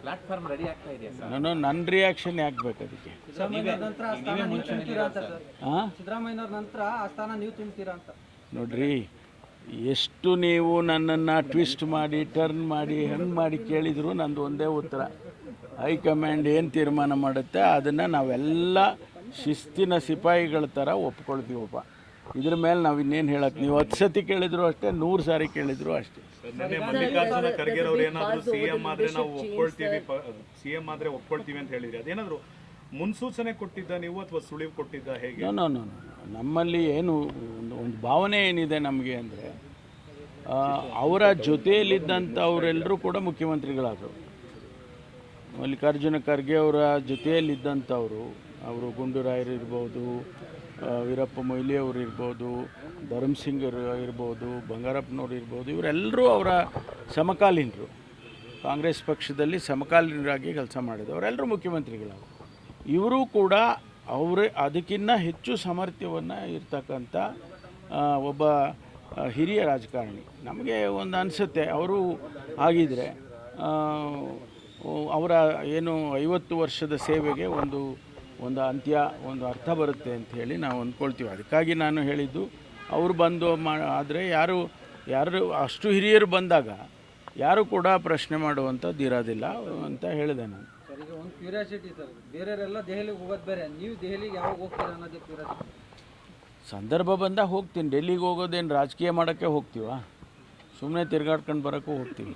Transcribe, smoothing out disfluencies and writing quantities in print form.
Platform ready ಆಗ್ತಾ ಇದೆಯಾ sir? ನನ್ನ ರಿಯಾಕ್ಷನ್ ಯಾಕೆ ಬೇಕು ಅದಕ್ಕೆ? ಸಿದ್ದರಾಮಯ್ಯನವ್ರ ನಂತರ ಆ ಸ್ಥಾನ ನೀವು ತುಂಬ್ತೀರಾ ಅಂತ ಸರ್. ಹಾಂ, ಸಿದ್ದರಾಮಯ್ಯನವ್ರ ನಂತರ ಆ ಸ್ಥಾನ ನೀವು ತುಂಬ್ತೀರಾ ಅಂತ. ನೋಡ್ರಿ, ಎಷ್ಟು ನೀವು ನನ್ನನ್ನು ಟ್ವಿಸ್ಟ್ ಮಾಡಿ ಟರ್ನ್ ಮಾಡಿ ಹೆಂಗೆ ಮಾಡಿ ಕೇಳಿದ್ರು ನಂದು ಒಂದೇ ಉತ್ತರ. ಹೈಕಮಾಂಡ್ ಏನು ತೀರ್ಮಾನ ಮಾಡುತ್ತೆ ಅದನ್ನು ನಾವೆಲ್ಲ ಶಿಸ್ತಿನ ಸಿಪಾಯಿಗಳ ಥರ ಒಪ್ಕೊಳ್ತೀವಪ್ಪ. ಇದ್ರ ಮೇಲೆ ನಾವು ಇನ್ನೇನು ಹೇಳಕ್ಕೆ, ನೀವು 10 ಸತಿ ಕೇಳಿದ್ರು ಅಷ್ಟೇ, 100 ಸಾರಿ ಕೇಳಿದ್ರು ಅಷ್ಟೇ. ನಿನ್ನೆ ಮಲ್ಲಿಕಾರ್ಜುನ ಖರ್ಗೆ ಅವರು ಏನಾದರೂ ಸಿಎಂ ಆದರೆ ನಾವು ಒಪ್ಕೊಳ್ತೀವಿ, ಸಿಎಂ ಆದರೆ ಒಪ್ಕೊಳ್ತೀವಿ ಅಂತ ಹೇಳಿದ್ರಿ. ಅದೇನಾದರೂ ಮುನ್ಸೂಚನೆ ಕೊಟ್ಟಿದ್ದ ನೀವು ಅಥವಾ ಸುಳಿವು ಕೊಟ್ಟಿದ್ದ, ಹೇಗೆ? ನೋ ನಮ್ಮಲ್ಲಿ ಏನು ಒಂದು ಭಾವನೆ ಏನಿದೆ ನಮಗೆ ಅಂದರೆ, ಅವರ ಜೊತೆಯಲ್ಲಿದ್ದಂಥವರೆಲ್ಲರೂ ಕೂಡ ಮುಖ್ಯಮಂತ್ರಿಗಳಾದರು. ಮಲ್ಲಿಕಾರ್ಜುನ ಖರ್ಗೆ ಅವರ ಜೊತೆಯಲ್ಲಿದ್ದಂಥವರು, ಅವರು ಗುಂಡೂರಾಯರು ಇರ್ಬೋದು, ವೀರಪ್ಪ ಮೊಯ್ಲಿ ಅವರು ಇರ್ಬೋದು, ಧರ್ಮಸಿಂಗ್ ಇರ್ಬೋದು, ಬಂಗಾರಪ್ಪನವ್ರು ಇರ್ಬೋದು, ಇವರೆಲ್ಲರೂ ಅವರ ಸಮಕಾಲೀನರು. ಕಾಂಗ್ರೆಸ್ ಪಕ್ಷದಲ್ಲಿ ಸಮಕಾಲೀನರಾಗಿ ಕೆಲಸ ಮಾಡಿದ್ರು. ಅವರೆಲ್ಲರೂ ಮುಖ್ಯಮಂತ್ರಿಗಳಾದರು. ಇವರು ಕೂಡ ಅದಕ್ಕಿಂತ ಹೆಚ್ಚು ಸಾಮರ್ಥ್ಯವನ್ನು ಇರ್ತಕ್ಕಂಥ ಒಬ್ಬ ಹಿರಿಯ ರಾಜಕಾರಣಿ. ನಮಗೆ ಒಂದು ಅನಿಸುತ್ತೆ, ಅವರು ಆಗಿದ್ದರೆ ಅವರ ಏನು 50 ವರ್ಷದ ಸೇವೆಗೆ ಒಂದು ಅಂತ್ಯ, ಒಂದು ಅರ್ಥ ಬರುತ್ತೆ ಅಂತ ಹೇಳಿ ನಾವು ಅಂದ್ಕೊಳ್ತೀವಿ. ಅದಕ್ಕಾಗಿ ನಾನು ಹೇಳಿದ್ದು, ಅವರು ಬಂದು ಆದರೆ ಯಾರು ಅಷ್ಟು ಹಿರಿಯರು ಬಂದಾಗ ಯಾರು ಕೂಡ ಪ್ರಶ್ನೆ ಮಾಡುವಂಥದ್ದು ಇರೋದಿಲ್ಲ ಅಂತ ಹೇಳಿದೆ ನಾನು. ಸರ್, ಈಗ ಒಂದು ಕ್ಯೂರಿಯಾಸಿಟಿ ಸರ್, ಬೇರೆಯವರೆಲ್ಲ ದೆಹಲಿಗೆ ಹೋಗೋದು ಬೇರೆ, ನೀವು ದೆಹಲಿಗೆ ಯಾವಾಗ ಹೋಗ್ತೀರಾ ಅನ್ನೋದೇ ಕ್ಯೂರಿಯಾಸಿಟಿ. ಸಂದರ್ಭ ಬಂದಾಗ ಹೋಗ್ತೀನಿ. ಡೆಲ್ಲಿಗೆ ಹೋಗೋದೇನು ರಾಜಕೀಯ ಮಾಡೋಕ್ಕೆ ಹೋಗ್ತೀವ? ಸುಮ್ಮನೆ ತಿರ್ಗಾಡ್ಕೊಂಡು ಬರೋಕ್ಕೂ ಹೋಗ್ತೀವಿ.